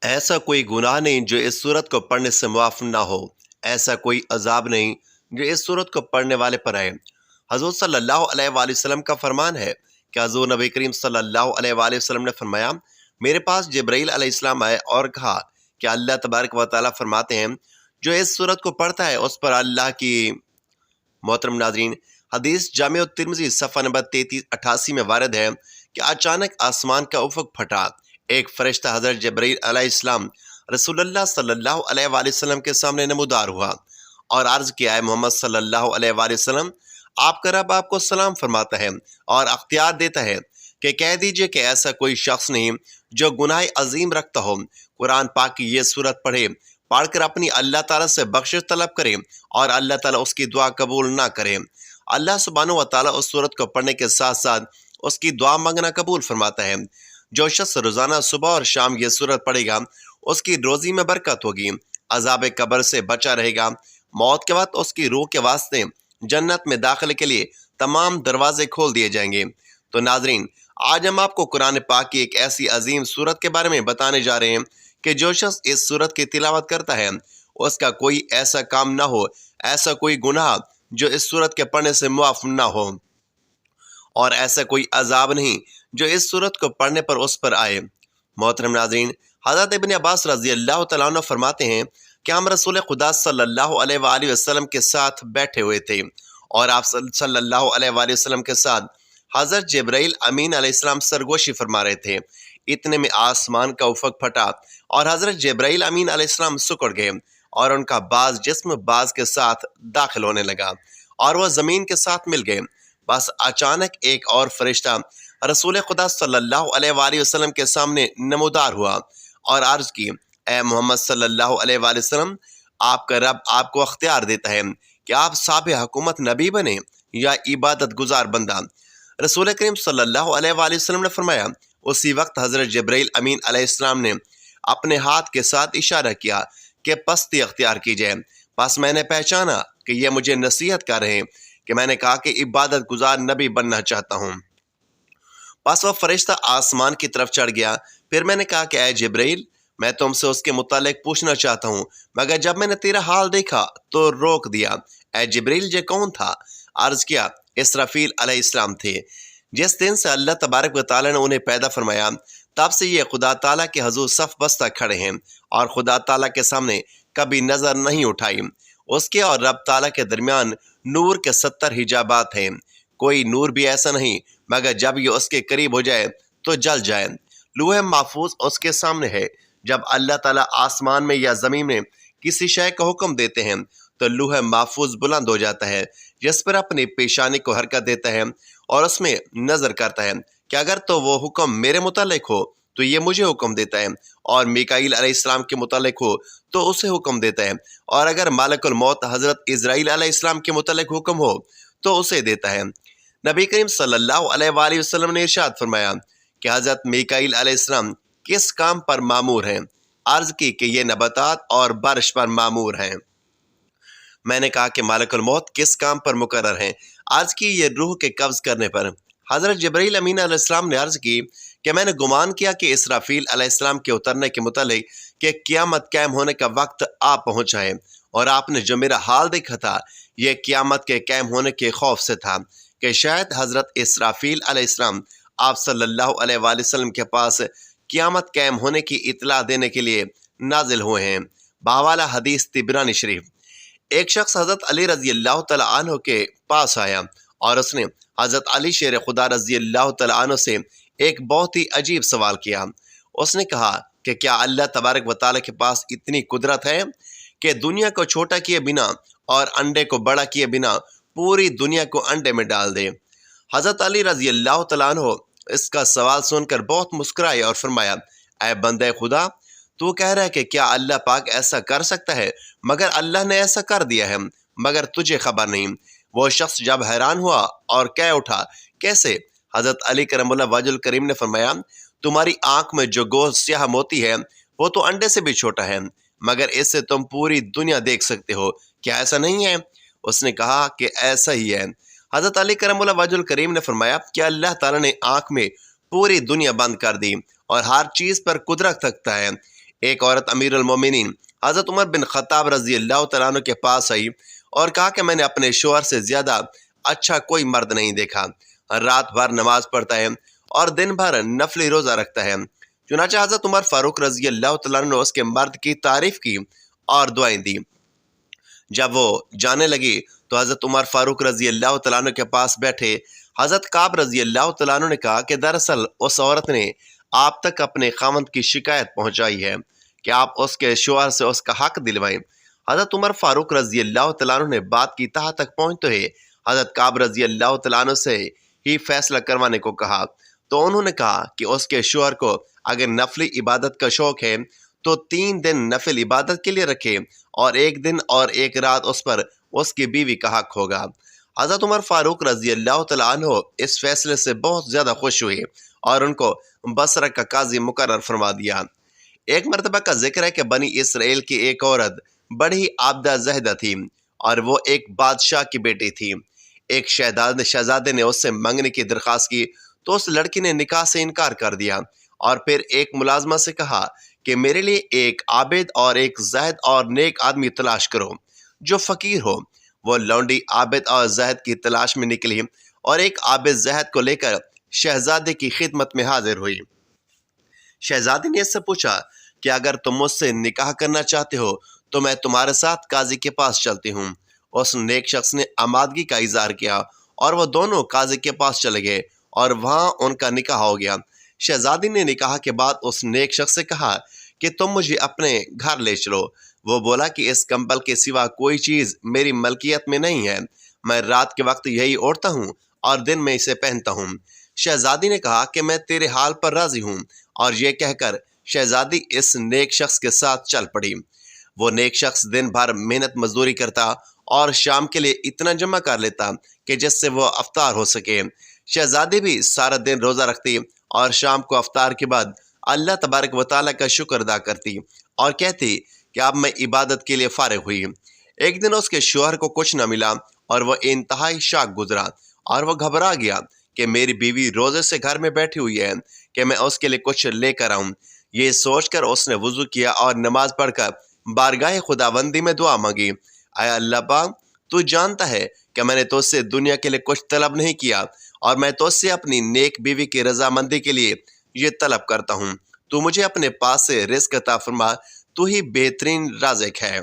ایسا کوئی گناہ نہیں جو اس صورت کو پڑھنے سے معاف نہ ہو، ایسا کوئی عذاب نہیں جو اس صورت کو پڑھنے والے پر آئے۔ حضور صلی اللہ علیہ وآلہ وسلم کا فرمان ہے کہ حضور نبی کریم صلی اللہ علیہ وآلہ وسلم نے فرمایا، میرے پاس جبرائیل علیہ السلام آئے اور کہا کہ اللہ تبارک و تعالیٰ فرماتے ہیں جو اس صورت کو پڑھتا ہے اس پر اللہ کی۔ محترم ناظرین، حدیث جامع الترمذی صفحہ نمبر 3388 میں وارد ہے کہ اچانک آسمان کا افق پھٹا، ایک فرشتہ حضرت جبرائیل علیہ السلام رسول اللہ صلی اللہ علیہ وآلہ وسلم کے سامنے نمودار ہوا اور عرض کیا، ہے محمد صلی اللہ علیہ وآلہ وسلم، آپ کا رب آپ کو سلام فرماتا ہے اور اختیار دیتا ہے کہ کہہ دیجئے کہ ایسا کوئی شخص نہیں جو گناہ عظیم رکھتا ہو، قرآن پاک کی یہ سورت پڑھ کر اپنی اللہ تعالیٰ سے بخشش طلب کرے اور اللہ تعالیٰ اس کی دعا قبول نہ کرے۔ اللہ سبحانہ و تعالیٰ اس سورت کو پڑھنے کے ساتھ ساتھ اس کی دعا مانگنا قبول فرماتا ہے۔ جو شخص روزانہ صبح اور شام یہ سورت پڑھے گا اس کی روزی میں برکت ہوگی، عذاب قبر سے بچا رہے گا، موت کے وقت اس کی روح کے واسطے جنت میں داخلے کے لیے تمام دروازے کھول دیے جائیں گے۔ تو ناظرین، آج ہم آپ کو قرآن پاک کی ایک ایسی عظیم سورت کے بارے میں بتانے جا رہے ہیں کہ جو شخص اس سورت کی تلاوت کرتا ہے اس کا کوئی ایسا کام نہ ہو، ایسا کوئی گناہ جو اس سورت کے پڑھنے سے معاف نہ ہو، اور ایسا کوئی عذاب نہیں جو اس سورت کو پڑھنے پر اس پر آئے۔ محترم ناظرین، حضرت ابن عباس رضی اللہ تعالیٰ عنہ فرماتے ہیں کہ ہم رسول خدا صلی اللہ علیہ وآلہ وسلم کے ساتھ بیٹھے ہوئے تھے اور آپ صلی اللہ علیہ وآلہ وسلم کے ساتھ حضرت جبرائیل امین علیہ السلام سرگوشی فرما رہے تھے۔ اتنے میں آسمان کا افق پھٹا اور حضرت جبرائیل امین علیہ السلام سکڑ گئے اور ان کا بعض جسم بعض کے ساتھ داخل ہونے لگا اور وہ زمین کے ساتھ مل گئے۔ بس اچانک ایک اور فرشتہ رسول خدا صلی اللہ علیہ وآلہ وسلم کے سامنے نمودار ہوا اور عرض کی، اے محمد صلی اللہ علیہ وآلہ وسلم، آپ کا رب آپ کو اختیار دیتا ہے کہ آپ صاحب حکومت نبی بنے یا عبادت گزار بندہ۔ رسول کریم صلی اللہ علیہ وآلہ وسلم نے فرمایا، اسی وقت حضرت جبرائیل امین علیہ السلام نے اپنے ہاتھ کے ساتھ اشارہ کیا کہ پستی اختیار کی جائے۔ بس میں نے پہچانا کہ یہ مجھے نصیحت کر رہے ہیں کہ میں نے کہا کہ عبادت گزار نبی بننا چاہتا ہوں۔ بس وہ فرشتہ آسمان کی طرف چڑھ گیا۔ پھر میں نے کہا کہ اے جبرائیل، میں تم سے اس کے متعلق پوچھنا چاہتا ہوں، مگر جب میں نے تیرا حال دیکھا تو روک دیا۔ اے جبرائیل، یہ کون تھا؟ عرض کیا، اسرافیل علیہ السلام تھے۔ جس دن سے اللہ تبارک و تعالیٰ نے انہیں پیدا فرمایا تب سے یہ خدا تعالیٰ کے حضور صف بستہ کھڑے ہیں اور خدا تعالیٰ کے سامنے کبھی نظر نہیں اٹھائی۔ اس کے اور رب تعالیٰ کے درمیان نور کے 70 حجابات ہیں، کوئی نور بھی ایسا نہیں مگر جب یہ اس کے قریب ہو جائے تو جل جائے۔ لوح محفوظ اس کے سامنے ہے۔ جب اللہ تعالیٰ آسمان میں یا زمین میں کسی شے کا حکم دیتے ہیں تو لوح محفوظ بلند ہو جاتا ہے، جس پر اپنی پیشانی کو حرکت دیتا ہے اور اس میں نظر کرتا ہے کہ اگر تو وہ حکم میرے متعلق ہو تو یہ مجھے حکم دیتا ہے، اور میکائیل علیہ السلام کے متعلق ہو تو اسے حکم دیتا ہے، اور اگر ملک الموت حضرت اسرائیل علیہ السلام کے متعلق حکم ہو تو اسے دیتا ہے۔ نبی کریم صلی اللہ علیہ وآلہ وسلم نے ارشاد فرمایا کہ حضرت میکائیل علیہ السلام کس کام پر مامور ہیں؟ عرض کی کہ یہ نباتات اور بارش پر مامور ہیں۔ میں نے کہا کہ ملک الموت کس کام پر مقرر ہیں؟ عرض کی یہ روح کے قبض کرنے پر۔ حضرت جبرائیل امین علیہ السلام نے عرض کی کہ میں نے گمان کیا کہ اسرافیل علیہ السلام کے اترنے کے متعلق کہ قیامت قائم ہونے کا وقت آ پہنچا ہے، اور آپ نے جو میرا حال دیکھا تھا یہ قیامت کے قائم ہونے کے خوف سے تھا کہ شاید حضرت اسرافیل علیہ السلام آپ صلی اللہ علیہ وآلہ وسلم کے پاس قیامت قائم ہونے کی اطلاع دینے کے لیے نازل ہوئے ہیں۔ بحوالہ حدیث طبرانی شریف۔ ایک شخص حضرت علی رضی اللہ تعالیٰ عنہ کے پاس آیا اور اس نے حضرت علی شیر خدا رضی اللہ تعالیٰ عنہ سے ایک بہت ہی عجیب سوال کیا۔ اس نے کہا کہ کیا اللہ تبارک و تعالیٰ کے پاس اتنی قدرت ہے کہ دنیا کو چھوٹا کیے بنا اور انڈے کو بڑا کیے بنا پوری دنیا کو انڈے میں ڈال دے؟ حضرت علی رضی اللہ تعالیٰ عنہ اس کا سوال سن کر بہت مسکرائے اور فرمایا، اے بندے خدا، تو کہہ رہا ہے کہ کیا اللہ پاک ایسا کر سکتا ہے؟ مگر اللہ نے ایسا کر دیا ہے، مگر تجھے خبر نہیں۔ وہ شخص جب حیران ہوا اور کہہ اٹھا، کیسے؟ حضرت علی کرم اللہ وجہ الکریم نے فرمایا، تمہاری آنکھ میں جو گوشت سیاہ موتی ہے وہ تو انڈے سے بھی چھوٹا ہے، مگر اس سے تم پوری دنیا دیکھ سکتے ہو، کیا ایسا نہیں ہے؟ اس نے کہا کہ ایسا ہی ہے۔ حضرت علی کرم اللہ وجہ الکریم نے فرمایا کہ اللہ تعالیٰ نے آنکھ میں پوری دنیا بند کر دی اور ہر چیز پر قدرت رکھتا ہے، ایک عورت امیر المومنین حضرت عمر بن خطاب رضی اللہ تعالیٰ عنہ کے پاس آئی اور کہا کہ میں نے اپنے شوہر سے زیادہ اچھا کوئی مرد نہیں دیکھا، رات بھر نماز پڑھتا ہے اور دن بھر نفلی روزہ رکھتا ہے۔ چنانچہ حضرت عمر فاروق رضی اللہ تعالیٰ عنہ نے اس کے مرد کی تعریف کی اور دعائیں دی۔ جب وہ جانے لگی تو حضرت عمر فاروق رضی اللہ تعالیٰ عنہ کے پاس بیٹھے حضرت کعب رضی اللہ تعالیٰ عنہ نے کہا کہ دراصل اس عورت نے آپ تک اپنے خاوند کی شکایت پہنچائی ہے کہ آپ اس کے شوہر سے اس کا حق دلوائیں۔ حضرت عمر فاروق رضی اللہ تعالیٰ عنہ نے بات کی تہہ تک پہنچتے ہوئے حضرت کعب رضی اللہ تعالیٰ عنہ سے ہی فیصلہ کروانے کو کہا، تو انہوں نے کہا کہ اس کے شوہر کو اگر نفلی عبادت کا شوق ہے تو 3 دن نفل عبادت کے لیے رکھے اور 1 دن اور 1 رات اس پر اس کی بیوی کا حق ہوگا۔ حضرت عمر فاروق رضی اللہ تعالیٰ عنہ اس فیصلے سے بہت زیادہ خوش ہوئے اور ان کو بصرہ کا قاضی مقرر فرما دیا۔ ایک مرتبہ کا ذکر ہے کہ بنی اسرائیل کی ایک عورت بڑی عابدہ زاہدہ تھی اور وہ ایک بادشاہ کی بیٹی تھی۔ ایک شہزادے نے اس سے منگنے کی درخواست کی تو اس لڑکی نے نکاح سے انکار کر دیا اور پھر ایک ملازمہ سے کہا کہ میرے لیے ایک عابد اور ایک زاہد اور نیک آدمی تلاش کرو جو فقیر ہو۔ وہ لونڈی عابد اور زاہد کی تلاش میں نکلی اور ایک عابد زاہد کو لے کر شہزادے کی خدمت میں حاضر ہوئی۔ شہزادی نے اس سے پوچھا کہ اگر تم مجھ سے نکاح کرنا چاہتے ہو تو میں تمہارے ساتھ قاضی کے پاس چلتی ہوں۔ اس نیک شخص نے آمادگی کا اظہار کیا اور وہ دونوں قاضی کے پاس چلے گئے اور وہاں ان کا نکاح ہو گیا۔ شہزادی نے نکاح کے بعد اس نیک شخص سے کہا کہ تم مجھے اپنے گھر لے چلو۔ وہ بولا کہ اس کمبل کے سوا کوئی چیز میری ملکیت میں نہیں ہے، میں رات کے وقت یہی اوڑھتا ہوں اور دن میں اسے پہنتا ہوں۔ شہزادی نے کہا کہ میں تیرے حال پر راضی ہوں، اور یہ کہہ کر شہزادی اس نیک شخص کے ساتھ چل پڑی۔ وہ نیک شخص دن بھر محنت مزدوری کرتا اور شام کے لیے اتنا جمع کر لیتا کہ جس سے وہ افطار ہو سکے۔ شہزادی بھی سارا دن روزہ رکھتی اور شام کو افطار کے بعد اللہ تبارک و تعالیٰ کا شکر ادا کرتی اور کہتی کہ اب میں عبادت کے لیے فارغ ہوئی۔ ایک دن اس کے شوہر کو کچھ نہ ملا اور وہ انتہائی شاک گزرا اور وہ گھبرا گیا کہ میری بیوی روزے سے گھر میں بیٹھی ہوئی ہے کہ میں اس کے لیے کچھ لے کر آؤں۔ یہ سوچ کر اس نے وضو کیا اور نماز پڑھ کر بارگاہ خداوندی میں دعا مانگی، اے اللہ پاک، تو جانتا ہے کہ میں نے تو سے دنیا کے لیے کچھ طلب نہیں کیا اور میں تو سے اپنی نیک بیوی کی رضامندی کے لیے یہ طلب کرتا ہوں۔ تو مجھے اپنے پاس سے رزق عطا فرما، تو ہی بہترین رازق ہے۔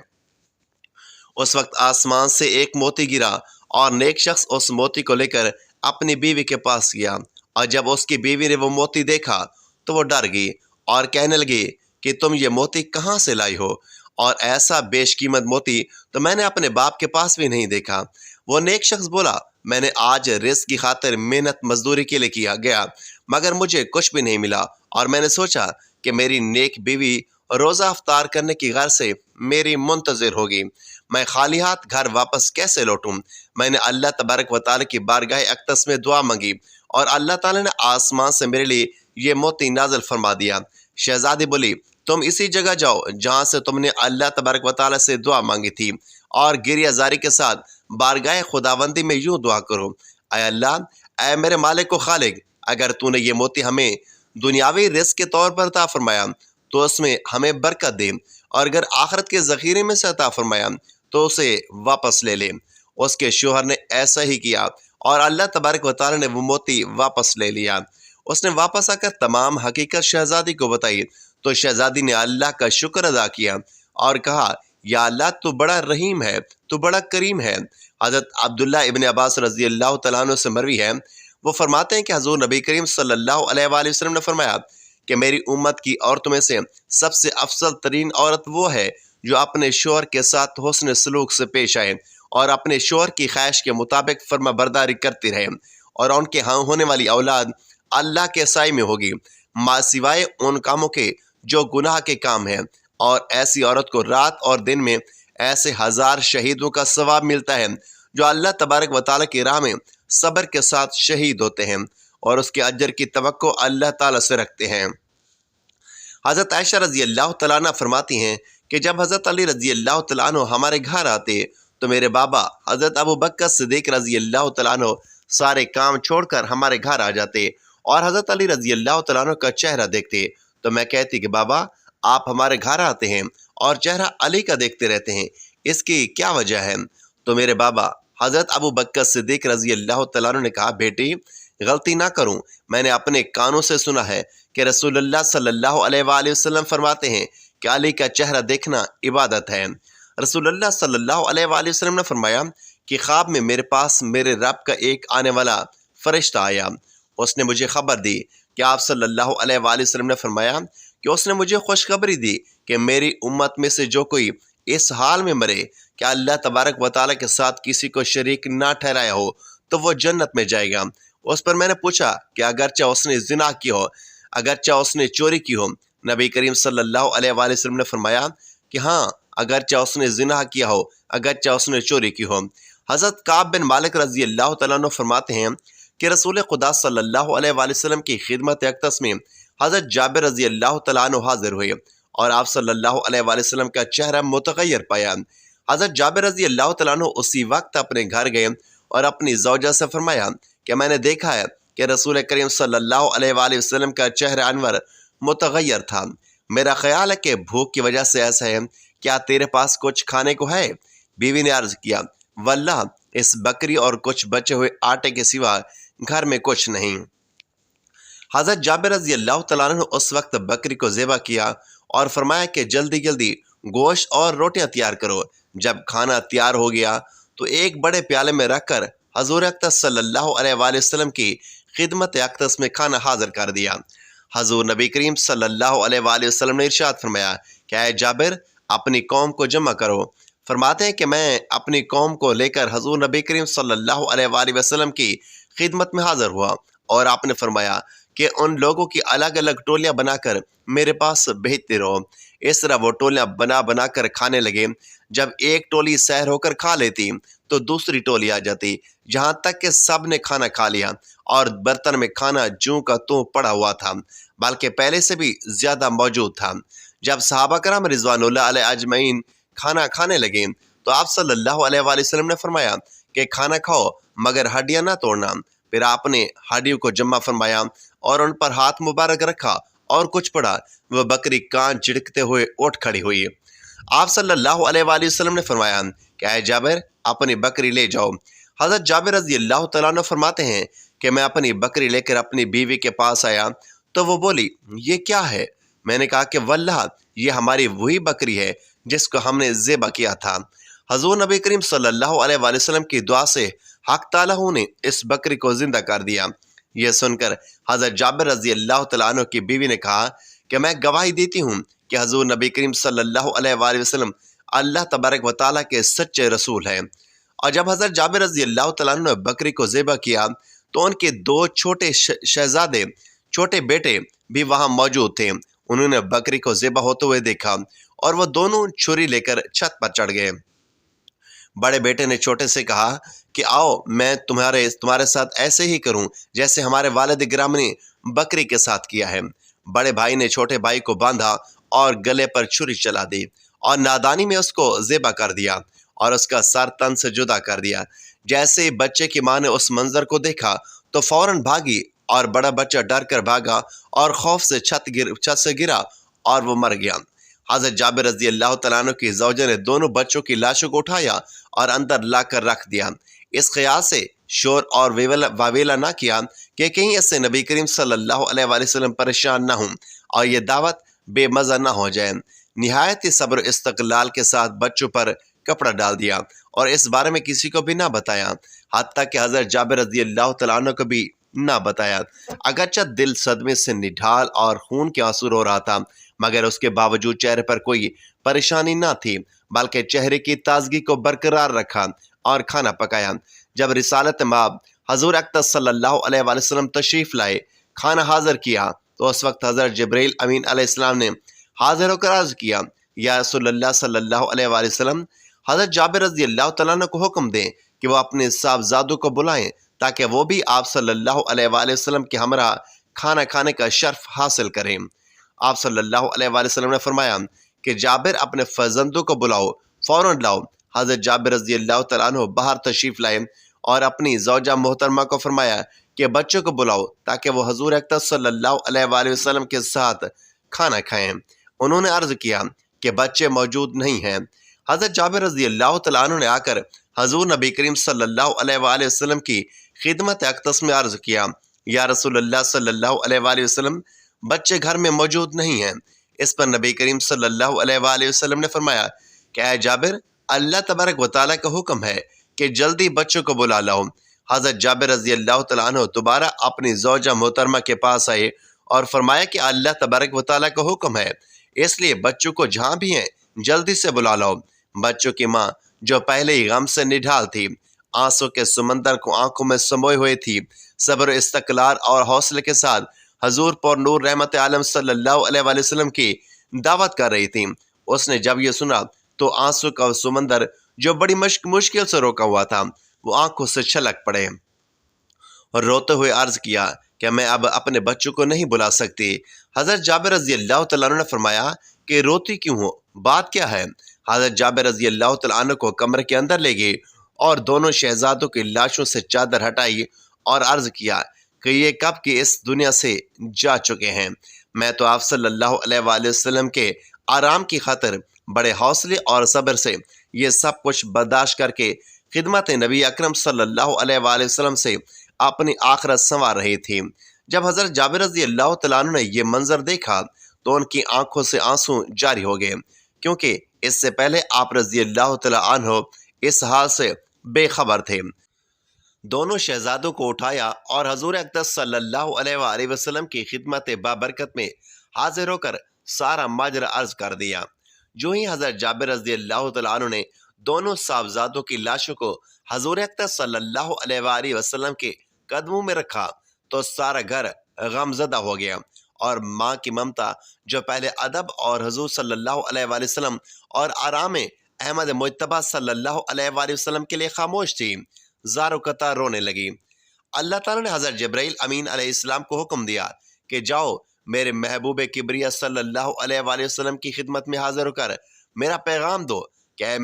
اس وقت آسمان سے ایک موتی گرا اور نیک شخص اس موتی کو لے کر اپنی بیوی کے پاس گیا، اور جب اس کی بیوی نے وہ موتی دیکھا تو وہ ڈر گئی اور کہنے لگی کہ تم یہ موتی کہاں سے لائی ہو، اور ایسا بیش قیمت موتی تو میں نے اپنے باپ کے پاس بھی نہیں دیکھا۔ وہ نیک شخص بولا، میں نے آج رزق کی خاطر محنت مزدوری کے لیے کیا گیا مگر مجھے کچھ بھی نہیں ملا، اور میں نے سوچا کہ میری نیک بیوی روزہ افطار کرنے کی غرض سے میری منتظر ہوگی، میں خالی ہاتھ گھر واپس کیسے لوٹوں؟ میں نے اللہ تبارک و تعالیٰ کی بارگاہ اقدس میں دعا مانگی اور اللہ تعالیٰ نے آسمان سے میرے لیے یہ موتی نازل فرما دیا۔ شہزادی بولی، تم اسی جگہ جاؤ جہاں سے تم نے اللہ تبارک و تعالیٰ سے دعا مانگی تھی اور گریہ زاری کے ساتھ بارگاہ خداوندی میں یوں دعا کرو، اے اللہ، اے میرے مالک و خالق، اگر تو نے یہ موتی ہمیں دنیاوی رزق کے طور پر عطا فرمایا تو اس میں ہمیں برکت دے، اور اگر آخرت کے ذخیرے میں سے عطا فرمایا تو اسے واپس لے لے۔ اس کے شوہر نے ایسا ہی کیا اور اللہ تبارک و تعالیٰ نے وہ موتی واپس لے لیا۔ اس نے واپس آ کر تمام حقیقت شہزادی کو بتائی تو شہزادی نے اللہ کا شکر ادا کیا اور کہا، یا اللہ، تو بڑا رحیم ہے، تو بڑا کریم ہے۔ حضرت عبداللہ ابن عباس رضی اللہ تعالیٰ عنہ سے مروی ہے، وہ فرماتے ہیں کہ حضور نبی کریم صلی اللہ علیہ وآلہ وسلم نے فرمایا کہ میری امت کی عورتوں میں سے سب سے افضل ترین عورت وہ ہے جو اپنے شوہر کے ساتھ حسن سلوک سے پیش آئے اور اپنے شوہر کی خواہش کے مطابق فرما برداری کرتی رہے، اور ان کے ہاں ہونے والی اولاد اللہ کے سائے میں ہوگی، ماں سوائے ان کاموں کے جو گناہ کے کام ہیں، اور ایسی عورت کو رات اور دن میں ایسے 1000 شہیدوں کا ثواب ملتا ہے جو اللہ تبارک و تعالیٰ کی راہ میں صبر کے ساتھ شہید ہوتے ہیں اور اس کے اجر کی توقع اللہ تعالیٰ سے رکھتے ہیں۔ حضرت عائشہ رضی اللہ تعالیٰ عنہ فرماتی ہیں کہ جب حضرت علی رضی اللہ تعالیٰ عنہ ہمارے گھر آتے تو میرے بابا حضرت ابو بکر صدیق رضی اللہ تعالیٰ عنہ سارے کام چھوڑ کر ہمارے گھر آ جاتے اور حضرت علی رضی اللہ تعالیٰ عنہ کا چہرہ دیکھتے تو میں کہتی کہ بابا، آپ ہمارے گھر آتے ہیں اور چہرہ علی کا دیکھتے رہتے ہیں، اس کی کیا وجہ ہے؟ تو میرے بابا حضرت ابو بکر صدیق رضی اللہ تعالیٰ عنہ نے کہا، بیٹی غلطی نہ کروں، میں نے اپنے کانوں سے سنا ہے کہ رسول اللہ صلی اللہ علیہ وآلہ وسلم فرماتے ہیں کہ علی کا چہرہ دیکھنا عبادت ہے۔ رسول اللہ صلی اللہ علیہ وآلہ وسلم نے فرمایا کہ خواب میں میرے پاس میرے رب کا ایک آنے والا فرشتہ آیا، اس نے مجھے خبر دی کہ آپ صلی اللہ علیہ وآلہ وسلم نے فرمایا کہ اس نے مجھے خوشخبری دی کہ میری امت میں سے جو کوئی اس حال میں مرے کہ اللہ تبارک و تعالیٰ کے ساتھ کسی کو شریک نہ ٹھہرایا ہو تو وہ جنت میں جائے گا۔ اس پر میں نے پوچھا کہ اگرچہ اس نے زنا کی ہو، اگرچہ اس نے چوری کی ہو؟ نبی کریم صلی اللہ علیہ وآلہ وسلم نے فرمایا کہ ہاں، اگرچہ اس نے زنا کیا ہو، اگرچہ اس نے چوری کی ہو۔ حضرت کعب بن مالک رضی اللہ تعالیٰ عنہ فرماتے ہیں کہ رسول خدا صلی اللہ علیہ وآلہ وسلم کی خدمت اقدس میں حضرت جابر رضی اللہ تعالیٰ عنہ حاضر ہوئے اور آپ صلی اللہ علیہ وآلہ وسلم کا چہرہ متغیر پایا۔ حضرت جابر رضی اللہ تعالیٰ عنہ اسی وقت اپنے گھر گئے اور اپنی زوجہ سے فرمایا کہ میں نے دیکھا ہے کہ رسول کریم صلی اللہ علیہ وآلہ وسلم کا چہرہ انور متغیر تھا، میرا خیال ہے کہ بھوک کی وجہ سے ایسا ہے، کیا تیرے پاس کچھ کھانے کو ہے؟ بیوی نے عرض کیا، واللہ اس بکری اور کچھ بچے ہوئے آٹے کے سوا گھر میں کچھ نہیں۔ حضرت جابر رضی اللہ تعالیٰ عنہ اس وقت بکری کو ذبح کیا اور فرمایا کہ جلدی جلدی گوشت اور روٹیاں تیار کرو۔ جب کھانا تیار ہو گیا تو ایک بڑے پیالے میں رکھ کر حضور اقدس صلی اللہ علیہ وآلہ وسلم کی خدمت اقدس میں کھانا حاضر کر دیا۔ حضور نبی کریم صلی اللہ علیہ وآلہ وسلم نے ارشاد فرمایا کہ اے جابر، اپنی قوم کو جمع کرو۔ فرماتے ہیں کہ میں اپنی قوم کو لے کر حضور نبی کریم صلی اللہ علیہ وآلہ وسلم کی خدمت میں حاضر ہوا اور آپ نے فرمایا کہ ان لوگوں کی الگ الگ ٹولیاں بنا کر میرے پاس بھیجتے رہو۔ اس طرح وہ ٹولیاں بنا بنا کر کھانے لگے۔ جب ایک ٹولی سیر ہو کر کھا لیتی تو دوسری ٹولی آ جاتی، جہاں تک کہ سب نے کھانا کھا لیا اور برتن میں کھانا جوں کا توں پڑا ہوا تھا، بلکہ پہلے سے بھی زیادہ موجود تھا۔ جب صحابہ کرام رضوان اللہ علیہ اجمعین کھانا کھانے لگے تو آپ صلی اللہ علیہ وآلہ وسلم نے فرمایا کہ کھانا کھاؤ مگر ہڈیاں نہ توڑنا۔ پھر آپ نے ہڈیوں کو جمع فرمایا اور ان پر ہاتھ مبارک رکھا اور کچھ پڑا، وہ بکری کان جھڑکتے ہوئے اٹھ کھڑی ہوئی۔ آپ صلی اللہ علیہ وآلہ وسلم نے فرمایا کہ اے جابر، اپنی بکری لے جاؤ۔ حضرت جابر رضی اللہ تعالیٰ عنہ فرماتے ہیں کہ میں اپنی بکری لے کر اپنی بیوی کے پاس آیا تو وہ بولی، یہ کیا ہے؟ میں نے کہا کہ واللہ یہ ہماری وہی بکری ہے جس کو ہم نے ذبح کیا تھا۔ حضور نبی کریم صلی اللہ علیہ وآلہ وسلم کی دعا سے حق تعالیٰ نے اس بکری کو زندہ کر دیا۔ یہ سن کر حضرت جابر رضی اللہ تعالیٰ عنہ کی بیوی نے کہا کہ میں گواہی دیتی ہوں کہ حضور نبی کریم صلی اللہ علیہ وآلہ وسلم اللہ تبارک و تعالیٰ کے سچے رسول ہیں۔ اور جب حضرت جابر رضی اللہ تعالیٰ عنہ نے بکری کو ذبح کیا تو ان کے دو چھوٹے شہزادے، چھوٹے بیٹے بھی وہاں موجود تھے۔ انہوں نے بکری کو ذبح ہوتے ہوئے دیکھا اور وہ دونوں چھری لے کر چھت پر چڑھ گئے۔ بڑے بیٹے نے چھوٹے سے کہا کہ آؤ میں تمہارے ساتھ ایسے ہی کروں جیسے ہمارے والد گرامی نے بکری کے ساتھ کیا ہے۔ بڑے بھائی نے چھوٹے بھائی کو باندھا اور گلے پر چھری چلا دی اور نادانی میں اس کو ذبح کر دیا اور اس کا سر تن سے جدا کر دیا۔ جیسے ہی بچے کی ماں نے اس منظر کو دیکھا تو فوراً بھاگی اور بڑا بچہ ڈر کر بھاگا اور خوف سے چھت سے گرا اور وہ مر گیا۔ حضرت جابر رضی اللہ تعالیٰ عنہ کی زوجہ نے دونوں بچوں کی لاشوں کو اٹھایا اور اندر لا کر رکھ دیا، اس خیال سے شور اور واویلا نہ کیا کہ کہیں اس سے نبی کریم صلی اللہ علیہ وآلہ وسلم پریشان نہ ہوں اور یہ دعوت بے مزہ نہ ہو جائے۔ نہایت ہی صبر و استقلال کے ساتھ بچوں پر کپڑا ڈال دیا اور اس بارے میں کسی کو بھی نہ بتایا، حتیٰ کہ حضرت جابر رضی اللہ تعالیٰ عنہ کو بھی نہ بتایا۔ اگرچہ دل صدمے سے نڈھال اور خون کے آنسو رو رہا تھا، مگر اس کے باوجود چہرے پر کوئی پریشانی نہ تھی، بلکہ چہرے کی تازگی کو برقرار رکھا اور کھانا پکایا۔ جب رسالت مآب حضور اقدس صلی اللہ علیہ وآلہ وسلم تشریف لائے، کھانا حاضر کیا تو اس وقت حضرت جبرائیل امین علیہ السلام نے حاضر ہو کر عرض کیا، یا رسول اللہ صلی اللہ علیہ وآلہ وسلم، حضرت جابر رضی اللہ تعالیٰ عنہ کو حکم دیں کہ وہ اپنے صاحبزادوں کو بلائیں تاکہ وہ بھی آپ صلی اللہ علیہ وآلہ وسلم کے ہمراہ کھانا کھانے کا شرف حاصل کریں۔ آپ صلی اللہ علیہ وآلہ وسلم نے فرمایا کہ جابر اپنے فرزندوں کو بلاؤ، فوراً لاؤ۔ حضرت جابر رضی اللہ تعالیٰ عنہ باہر تشریف لائے اور اپنی زوجہ محترمہ کو فرمایا کہ بچوں کو بلاؤ تاکہ وہ حضور اقدس صلی اللہ علیہ وآلہ وسلم کے ساتھ کھانا کھائیں۔ انہوں نے عرض کیا کہ بچے موجود نہیں ہیں۔ حضرت جابر رضی اللہ تعالیٰ عنہ نے آ کر حضور نبی کریم صلی اللہ علیہ وآلہ وسلم کی خدمت اقدس میں عرض کیا، یا رسول اللہ صلی اللہ علیہ وآلہ وسلم، بچے گھر میں موجود نہیں ہیں۔ اس پر نبی کریم صلی اللہ علیہ وآلہ وسلم نے فرمایا کہ اے جابر، اللہ تبارک و تعالیٰ کا حکم ہے کہ جلدی بچوں کو بلا لاؤ۔ حضرت جابر رضی اللہ تعالیٰ عنہ دوبارہ اپنی زوجہ محترمہ کے پاس آئے اور فرمایا کہ اللہ تبارک و تعالیٰ کا حکم ہے، اس لیے بچوں کو جہاں بھی ہیں جلدی سے بلا لاؤ۔ بچوں کی ماں جو پہلے ہی غم سے نڈھال تھی، آنسوں کے سمندر کو آنکھوں میں سموئے ہوئے تھی، صبر و استقلال اور حوصلے کے ساتھ حضور پر نور رحمت عالم صلی اللہ علیہ وآلہ وسلم کی دعوت کر رہی تھی۔ اس نے جب یہ سنا تو آنسوں کا سمندر جو بڑی مشکل سے روکا ہوا تھا وہ آنکھوں سے چھلک پڑے اور روتے ہوئے عرض کیا کہ میں اب اپنے بچوں کو نہیں بلا سکتی۔ حضرت جابر رضی اللہ تعالیٰ عنہ نے فرمایا کہ روتی کیوں ہو، بات کیا ہے؟ حضرت جابر رضی اللہ تعالیٰ عنہ کو کمرے کے اندر لے گئے اور دونوں شہزادوں کی لاشوں سے چادر ہٹائی اور عرض کیا کہ یہ کب کی اس دنیا سے جا چکے ہیں۔ میں تو آپ صلی اللہ علیہ وآلہ وسلم کے آرام کی خاطر بڑے حوصلے اور صبر سے یہ سب کچھ برداشت کر کے خدمت نبی اکرم صلی اللہ علیہ وآلہ وسلم سے اپنی آخرت سنوار رہی تھی۔ جب حضرت جابر رضی اللہ تعالیٰ عنہ نے یہ منظر دیکھا تو ان کی آنکھوں سے آنسو جاری ہو گئے، کیونکہ اس سے پہلے آپ رضی اللہ تعالیٰ عنہ اس حال سے بے خبر تھے۔ دونوں شہزادوں کو اٹھایا اور حضور اقدس صلی اللہ علیہ وآلہ وسلم کی خدمت بابرکت میں حاضر ہو کر سارا ماجرا عرض کر دیا۔ جو ہی حضرت جابر رضی اللہ تعالیٰ عنہ نے دونوں صاحبزادوں کی لاشوں کو حضور اقدس صلی اللہ علیہ وآلہ وسلم کے قدموں میں رکھا تو سارا گھر غم زدہ ہو گیا، اور ماں کی ممتا جو پہلے ادب اور حضور صلی اللہ علیہ وآلہ وسلم اور آرام احمد مجتبیٰ صلی اللہ علیہ وآلہ وسلم کے لیے خاموش تھی، زاروں قطار رونے لگی۔ اللہ تعالیٰ نے حضرت جبرائیل امین علیہ السلام کو حکم دیا کہ جاؤ میرے محبوب کبریہ صلی اللہ علیہ وآلہ وسلم کی خدمت میں حاضر ہو کر میرا پیغام دو کہ اے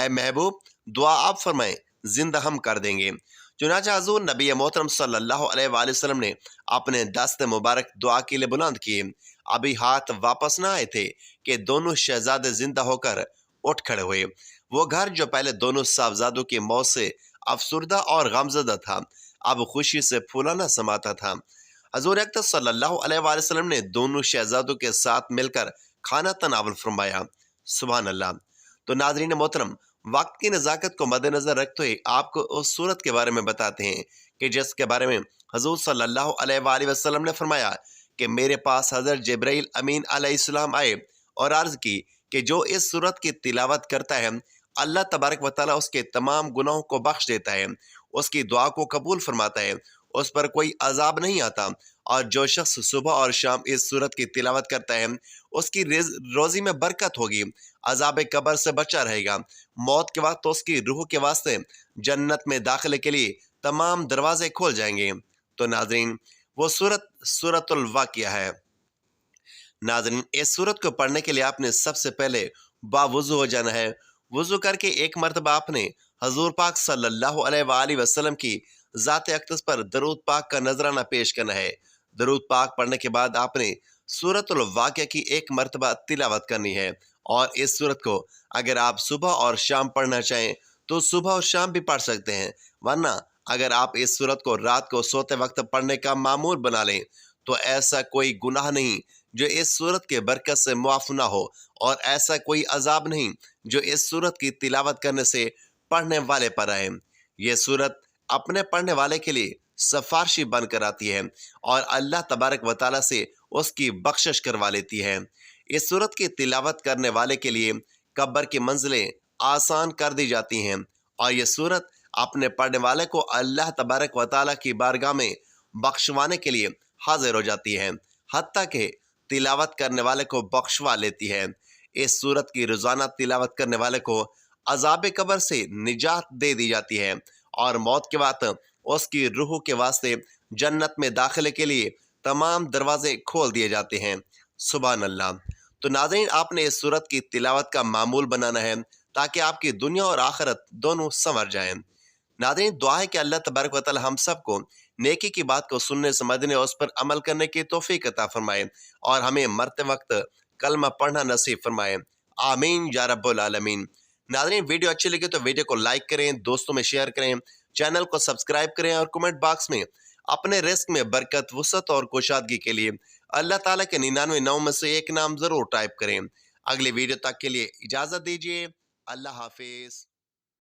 محبوب دعا آپ فرمائیں، زندہ ہم کر دیں گے۔ چنانچہ حضور نبی محترم صلی اللہ علیہ وآلہ وسلم نے اپنے دست مبارک دعا کے لیے بلند کیے، ابھی ہاتھ واپس نہ آئے تھے کہ دونوں شہزادے زندہ ہو کر اٹھ کھڑے ہوئے۔ وہ گھر جو پہلے دونوں صاحبزادوں کی موت سے افسردہ اور غمزدہ تھا، اب خوشی سے پھولا نہ سماتا تھا۔ حضور اقدس صلی اللہ علیہ وآلہ وسلم نے دونوں شہزادوں کے ساتھ مل کر کھانا تناول فرمایا۔ سبحان اللہ۔ تو ناظرین محترم، وقت کی نزاکت کو مد نظر رکھتے ہوئے آپ کو اس صورت کے بارے میں بتاتے ہیں کہ جس کے بارے میں حضور صلی اللہ علیہ وآلہ وسلم نے فرمایا کہ میرے پاس حضرت جبرائیل امین علیہ السلام آئے اور عرض کی کہ جو اس صورت کی تلاوت کرتا ہے اللہ تبارک و تعالیٰ اس کے تمام گناہوں کو بخش دیتا ہے، اس کی دعا کو قبول فرماتا ہے، اس پر کوئی عذاب نہیں آتا، اور جو شخص صبح اور شام اس صورت کی تلاوت کرتا ہے اس کی روزی میں برکت ہوگی، عذاب قبر سے بچا رہے گا، موت کے وقت اس کی روح کے واسطے جنت میں داخلے کے لیے تمام دروازے کھول جائیں گے۔ تو ناظرین، وہ سورۃ الواقعہ ہے۔ ناظرین، اس سورت کو پڑھنے کے لیے آپ نے سب سے پہلے باوضو ہو جانا ہے۔ وضو کر کے ایک مرتبہ آپ نے حضور پاک صلی اللہ علیہ وآلہ وسلم کی ذات اقدس پر درود پاک کا نذرانہ پیش کرنا ہے۔ درود پاک پڑھنے کے بعد آپ نے سورۃ الواقعہ کی ایک مرتبہ تلاوت کرنی ہے، اور اس سورت کو اگر آپ صبح اور شام پڑھنا چاہیں تو صبح اور شام بھی پڑھ سکتے ہیں، ورنہ اگر آپ اس سورت کو رات کو سوتے وقت پڑھنے کا معمول بنا لیں تو ایسا کوئی گناہ نہیں جو اس سورت کے برکت سے معاف نہ ہو، اور ایسا کوئی عذاب نہیں جو اس سورت کی تلاوت کرنے سے پڑھنے والے پر آئے۔ یہ سورت اپنے پڑھنے والے کے لیے سفارشی بن کر آتی ہے اور اللہ تبارک و تعالیٰ سے اس کی بخشش کروا لیتی ہے۔ اس سورت کی تلاوت کرنے والے کے لیے قبر کی منزلیں آسان کر دی جاتی ہیں، اور یہ سورت اپنے پڑھنے والے کو اللہ تبارک و تعالیٰ کی بارگاہ میں بخشوانے کے لیے حاضر ہو جاتی ہے، حتیٰ کہ تلاوت کرنے والے کو بخشوا لیتی ہے۔ اس سورت کی روزانہ تلاوت کرنے والے کو عذاب قبر سے نجات دے دی جاتی ہے، اور موت کے بعد اس کی روح کے واسطے جنت میں داخلے کے لیے تمام دروازے کھول دیے جاتے ہیں۔ سبحان اللہ۔ تو ناظرین، آپ نے اس سورت کی تلاوت کا معمول بنانا ہے تاکہ آپ کی دنیا اور آخرت دونوں سنور جائیں۔ ناظرین، دعا ہے کہ اللہ تبارک و تعالی ہم سب کو نیکی کی بات کو سننے، سمجھنے اور اس پر عمل کرنے کی توفیق عطا فرمائے، اور ہمیں مرتے وقت کلمہ پڑھنا نصیب فرمائے، آمین یا رب العالمین۔ ناظرین، ویڈیو اچھی لگے تو ویڈیو کو لائک کریں، دوستوں میں شیئر کریں، چینل کو سبسکرائب کریں اور کمنٹ باکس میں اپنے رزق میں برکت، وسعت اور کشادگی کے لیے اللہ تعالیٰ کے 99 نام میں سے ایک نام ضرور ٹائپ کریں۔ اگلی ویڈیو تک کے لیے اجازت دیجیے، اللہ حافظ۔